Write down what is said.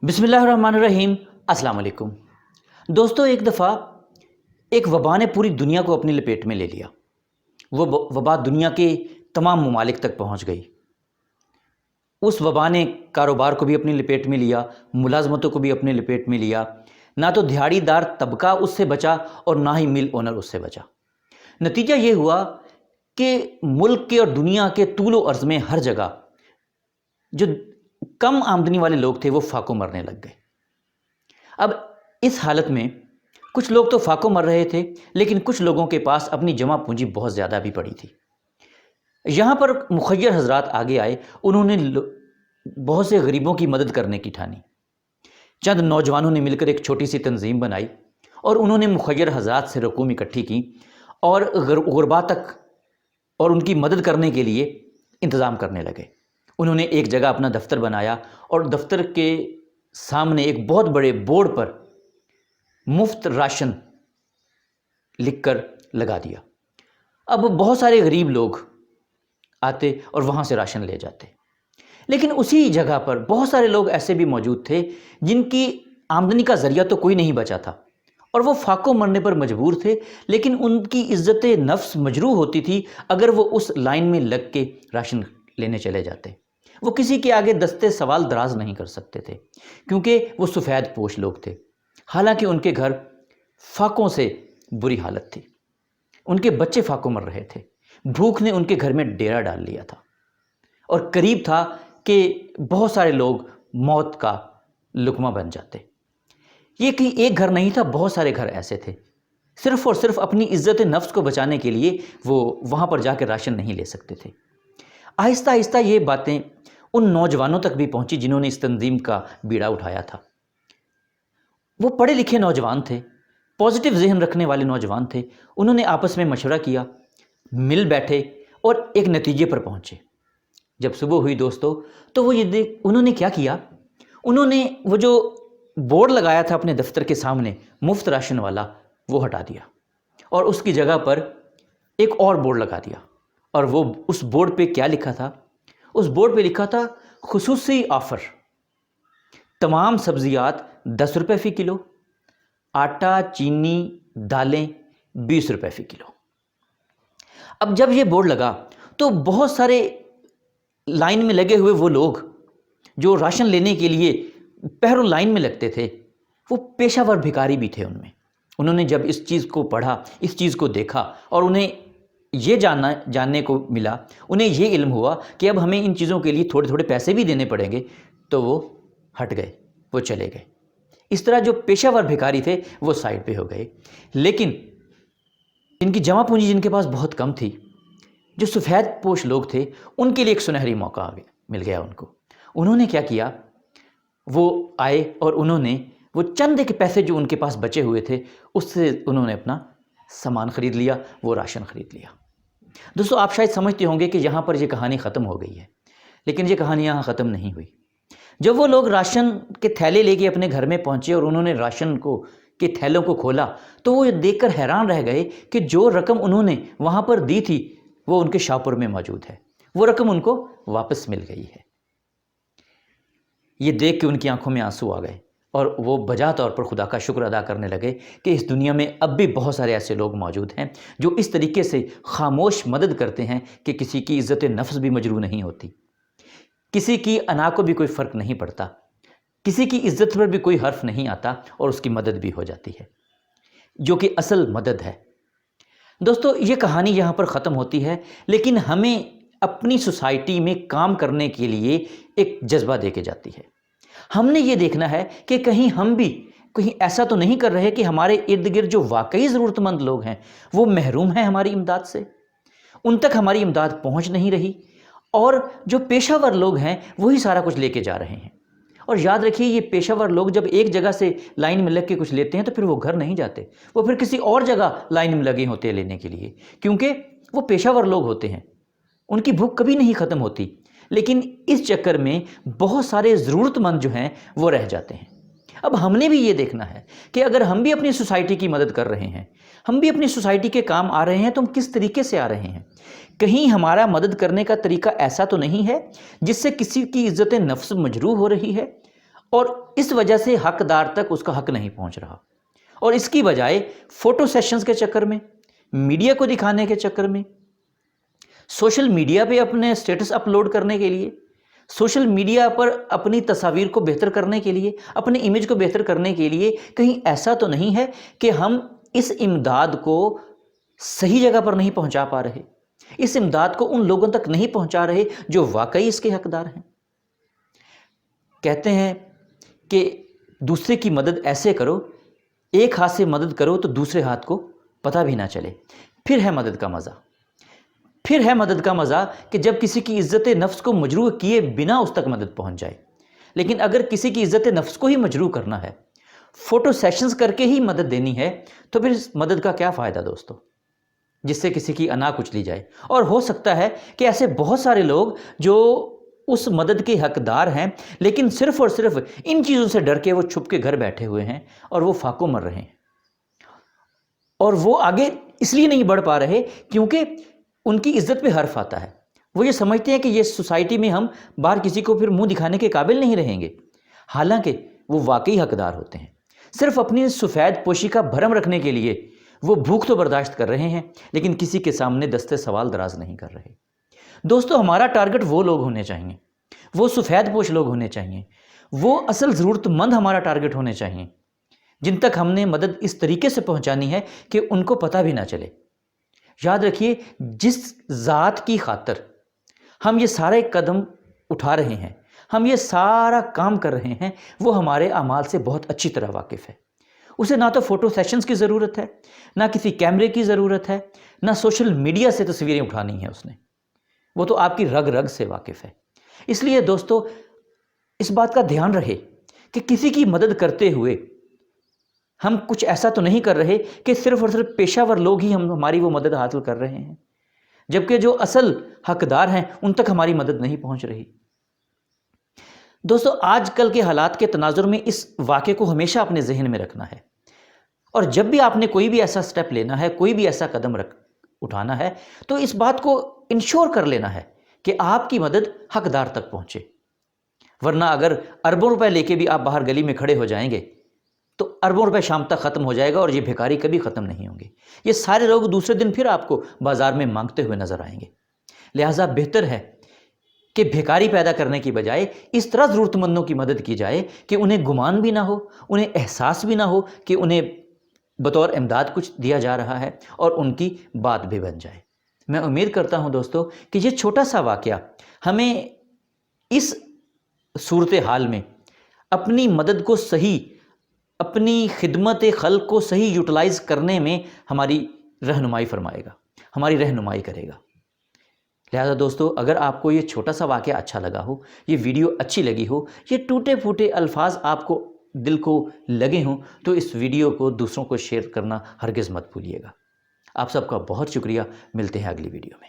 बिस्मिल्लाहिर्रहमानिर्रहीम। अस्सलाम वालेकुम। दोस्तों, एक दफ़ा एक वबा ने पूरी दुनिया को अपनी लपेट में ले लिया। वो वबा दुनिया के तमाम ममालिक तक पहुंच गई। उस वबा ने कारोबार को भी अपनी लपेट में लिया, मुलाजमतों को भी अपनी लपेट में लिया। ना तो दिहाड़ीदार तबका उससे बचा और ना ही मिल ओनर उससे बचा। नतीजा ये हुआ कि मुल्क के और दुनिया के तूलो अर्ज़ में हर जगह जो कम आमदनी वाले लोग थे वो फाको मरने लग गए। अब इस हालत में कुछ लोग तो फाको मर रहे थे, लेकिन कुछ लोगों के पास अपनी जमा पूंजी बहुत ज़्यादा भी पड़ी थी। यहाँ पर मुखय्यर हजरात आगे आए। उन्होंने बहुत से गरीबों की मदद करने की ठानी। चंद नौजवानों ने मिलकर एक छोटी सी तंजीम बनाई और उन्होंने मुखय्यर हजरात से रकूम इकट्ठी की और गुरबा तक और उनकी मदद करने के लिए इंतज़ाम करने लगे। उन्होंने एक जगह अपना दफ्तर बनाया और दफ्तर के सामने एक बहुत बड़े बोर्ड पर मुफ्त राशन लिखकर लगा दिया। अब बहुत सारे गरीब लोग आते और वहाँ से राशन ले जाते। लेकिन उसी जगह पर बहुत सारे लोग ऐसे भी मौजूद थे जिनकी आमदनी का ज़रिया तो कोई नहीं बचा था और वो फाको मरने पर मजबूर थे, लेकिन उनकी इज़्ज़त नफ्स मजरूह होती थी अगर वो उस लाइन में लग के राशन लेने चले जाते। वो किसी के आगे दस्ते सवाल दराज नहीं कर सकते थे क्योंकि वो सफ़ेद पोश लोग थे। हालांकि उनके घर फाकों से बुरी हालत थी। उनके बच्चे फाकों मर रहे थे। भूख ने उनके घर में डेरा डाल लिया था और करीब था कि बहुत सारे लोग मौत का लुकमा बन जाते। ये कि एक घर नहीं था, बहुत सारे घर ऐसे थे। सिर्फ और सिर्फ अपनी इज़्ज़त नफ्स को बचाने के लिए वो वहाँ पर जाकर राशन नहीं ले सकते थे। आहिस्ता आहिस्ता ये बातें उन नौजवानों तक भी पहुंची जिन्होंने इस तंजीम का बीड़ा उठाया था। वो पढ़े लिखे नौजवान थे, पॉजिटिव जहन रखने वाले नौजवान थे। उन्होंने आपस में मशवरा किया, मिल बैठे और एक नतीजे पर पहुंचे। जब सुबह हुई दोस्तों, तो वो उन्होंने क्या किया, उन्होंने वो जो बोर्ड लगाया था अपने दफ्तर के सामने मुफ्त राशन वाला, वो हटा दिया और उसकी जगह पर एक और बोर्ड लगा दिया। और वो उस बोर्ड पे क्या लिखा था? उस बोर्ड पे लिखा था खुसूसी ऑफ़र, तमाम सब्जियात 10 रुपये फ़ी किलो, आटा, चीनी, दालें 20 रुपये फ़ी किलो। अब जब ये बोर्ड लगा तो बहुत सारे लाइन में लगे हुए वो लोग जो राशन लेने के लिए पहरों लाइन में लगते थे, वो पेशावर भिखारी भी थे उनमें। उन्होंने जब इस चीज़ को पढ़ा, इस चीज़ को देखा और उन्हें ये जानने को मिला, उन्हें ये इल्म हुआ कि अब हमें इन चीज़ों के लिए थोड़े थोड़े पैसे भी देने पड़ेंगे, तो वो हट गए, वो चले गए। इस तरह जो पेशावर भिखारी थे वो साइड पे हो गए। लेकिन जिनकी जमा पूंजी जिनके पास बहुत कम थी, जो सफ़ेद पोश लोग थे, उनके लिए एक सुनहरी मौका मिल गया उनको। उन्होंने क्या किया, वो आए और उन्होंने वो चंद के पैसे जो उनके पास बचे हुए थे उससे उन्होंने अपना सामान ख़रीद लिया, वो राशन ख़रीद लिया। दोस्तों, आप शायद समझते होंगे कि यहाँ पर ये कहानी ख़त्म हो गई है, लेकिन ये कहानी यहाँ ख़त्म नहीं हुई। जब वो लोग राशन के थैले लेके अपने घर में पहुँचे और उन्होंने राशन के थैलों को खोला, तो वो देखकर हैरान रह गए कि जो रकम उन्होंने वहाँ पर दी थी वो उनके शाहपुर में मौजूद है। वो रकम उनको वापस मिल गई है। ये देख के उनकी आंखों में आंसू आ गए और वो बजा तौर पर खुदा का शुक्र अदा करने लगे कि इस दुनिया में अब भी बहुत सारे ऐसे लोग मौजूद हैं जो इस तरीके से खामोश मदद करते हैं कि किसी की इज़्ज़त नफ्स भी मजरूह नहीं होती, किसी की अना को भी कोई फ़र्क नहीं पड़ता, किसी की इज़्ज़त पर भी कोई हर्फ नहीं आता और उसकी मदद भी हो जाती है, जो कि असल मदद है। दोस्तों, ये कहानी यहाँ पर ख़त्म होती है, लेकिन हमें अपनी सोसाइटी में काम करने के लिए एक जज्बा दे के जाती है। हमने ये देखना है कि कहीं हम भी कहीं ऐसा तो नहीं कर रहे कि हमारे इर्द गिर्द जो वाकई ज़रूरतमंद लोग हैं वो महरूम हैं हमारी इमदाद से, उन तक हमारी इमदाद पहुंच नहीं रही और जो पेशावर लोग हैं वही सारा कुछ लेके जा रहे हैं। और याद रखिए, ये पेशावर लोग जब एक जगह से लाइन में लग के कुछ लेते हैं तो फिर वो घर नहीं जाते, वो फिर किसी और जगह लाइन में लगे होते हैं लेने के लिए, क्योंकि वो पेशावर लोग होते हैं, उनकी भूख कभी नहीं ख़त्म होती। लेकिन इस चक्कर में बहुत सारे ज़रूरतमंद जो हैं वो रह जाते हैं। अब हमने भी ये देखना है कि अगर हम भी अपनी सोसाइटी की मदद कर रहे हैं, हम भी अपनी सोसाइटी के काम आ रहे हैं, तो हम किस तरीके से आ रहे हैं। कहीं हमारा मदद करने का तरीका ऐसा तो नहीं है जिससे किसी की इज़्ज़त नफ्स मजरूह हो रही है اور اس وجہ سے حقدار تک اس کا حق نہیں پہنچ رہا، اور اس کی بجائے فوٹو سیشنز کے چکر میں، میڈیا کو دکھانے کے چکر میں، سوشل میڈیا پہ اپنے سٹیٹس اپلوڈ کرنے کے لیے، سوشل میڈیا پر اپنی تصاویر کو بہتر کرنے کے لیے، اپنی امیج کو بہتر کرنے کے لیے، کہیں ایسا تو نہیں ہے کہ ہم اس امداد کو صحیح جگہ پر نہیں پہنچا پا رہے، اس امداد کو ان لوگوں تک نہیں پہنچا رہے جو واقعی اس کے حقدار ہیں؟ کہتے ہیں کہ دوسرے کی مدد ایسے کرو، ایک ہاتھ سے مدد کرو تو دوسرے ہاتھ کو پتہ بھی نہ چلے، پھر ہے مدد کا مزہ۔ پھر ہے مدد کا مزہ کہ جب کسی کی عزت نفس کو مجروح کیے بنا اس تک مدد پہنچ جائے۔ لیکن اگر کسی کی عزت نفس کو ہی مجروح کرنا ہے، فوٹو سیشنز کر کے ہی مدد دینی ہے، تو پھر اس مدد کا کیا فائدہ دوستو، جس سے کسی کی انا کچلی جائے؟ اور ہو سکتا ہے کہ ایسے بہت سارے لوگ جو اس مدد کے حقدار ہیں، لیکن صرف اور صرف ان چیزوں سے ڈر کے وہ چھپ کے گھر بیٹھے ہوئے ہیں اور وہ فاقوں مر رہے ہیں، اور وہ آگے اس لیے نہیں بڑھ پا رہے کیونکہ ان کی عزت پہ حرف آتا ہے۔ وہ یہ سمجھتے ہیں کہ یہ سوسائٹی میں ہم باہر کسی کو پھر منہ دکھانے کے قابل نہیں رہیں گے، حالانکہ وہ واقعی حقدار ہوتے ہیں۔ صرف اپنی سفید پوشی کا بھرم رکھنے کے لیے وہ بھوک تو برداشت کر رہے ہیں، لیکن کسی کے سامنے دستے سوال دراز نہیں کر رہے۔ دوستو، ہمارا ٹارگٹ وہ لوگ ہونے چاہیے، وہ سفید پوش لوگ ہونے چاہیے، وہ اصل ضرورت مند ہمارا ٹارگٹ ہونے چاہیے، جن تک ہم نے مدد اس طریقے سے پہنچانی ہے کہ ان کو پتہ بھی نہ چلے۔ یاد رکھیے، جس ذات کی خاطر ہم یہ سارے قدم اٹھا رہے ہیں، ہم یہ سارا کام کر رہے ہیں، وہ ہمارے اعمال سے بہت اچھی طرح واقف ہے۔ اسے نہ تو فوٹو سیشنز کی ضرورت ہے، نہ کسی کیمرے کی ضرورت ہے، نہ سوشل میڈیا سے تصویریں اٹھانی ہیں اس نے، وہ تو آپ کی رگ رگ سے واقف ہے۔ اس لیے دوستو، اس بات کا دھیان رہے کہ کسی کی مدد کرتے ہوئے ہم کچھ ایسا تو نہیں کر رہے کہ صرف اور صرف پیشہ ور لوگ ہی ہماری وہ مدد حاصل کر رہے ہیں، جبکہ جو اصل حقدار ہیں ان تک ہماری مدد نہیں پہنچ رہی۔ دوستو، آج کل کے حالات کے تناظر میں اس واقعے کو ہمیشہ اپنے ذہن میں رکھنا ہے، اور جب بھی آپ نے کوئی بھی ایسا سٹیپ لینا ہے، کوئی بھی ایسا قدم اٹھانا ہے، تو اس بات کو انشور کر لینا ہے کہ آپ کی مدد حقدار تک پہنچے۔ ورنہ اگر اربوں روپے لے کے بھی آپ باہر گلی میں کھڑے ہو جائیں گے تو اربوں روپے شام تک ختم ہو جائے گا، اور یہ بھیکاری کبھی ختم نہیں ہوں گے۔ یہ سارے لوگ دوسرے دن پھر آپ کو بازار میں مانگتے ہوئے نظر آئیں گے۔ لہٰذا بہتر ہے کہ بھیکاری پیدا کرنے کی بجائے اس طرح ضرورت مندوں کی مدد کی جائے کہ انہیں گمان بھی نہ ہو، انہیں احساس بھی نہ ہو کہ انہیں بطور امداد کچھ دیا جا رہا ہے، اور ان کی بات بھی بن جائے۔ میں امید کرتا ہوں دوستو کہ یہ چھوٹا سا واقعہ ہمیں اس صورتحال میں اپنی مدد کو صحیح، اپنی خدمت خلق کو صحیح یوٹیلائز کرنے میں ہماری رہنمائی فرمائے گا، ہماری رہنمائی کرے گا۔ لہذا دوستو، اگر آپ کو یہ چھوٹا سا واقعہ اچھا لگا ہو، یہ ویڈیو اچھی لگی ہو، یہ ٹوٹے پھوٹے الفاظ آپ کو دل کو لگے ہوں، تو اس ویڈیو کو دوسروں کو شیئر کرنا ہرگز مت بھولیے گا۔ آپ سب کا بہت شکریہ، ملتے ہیں اگلی ویڈیو میں۔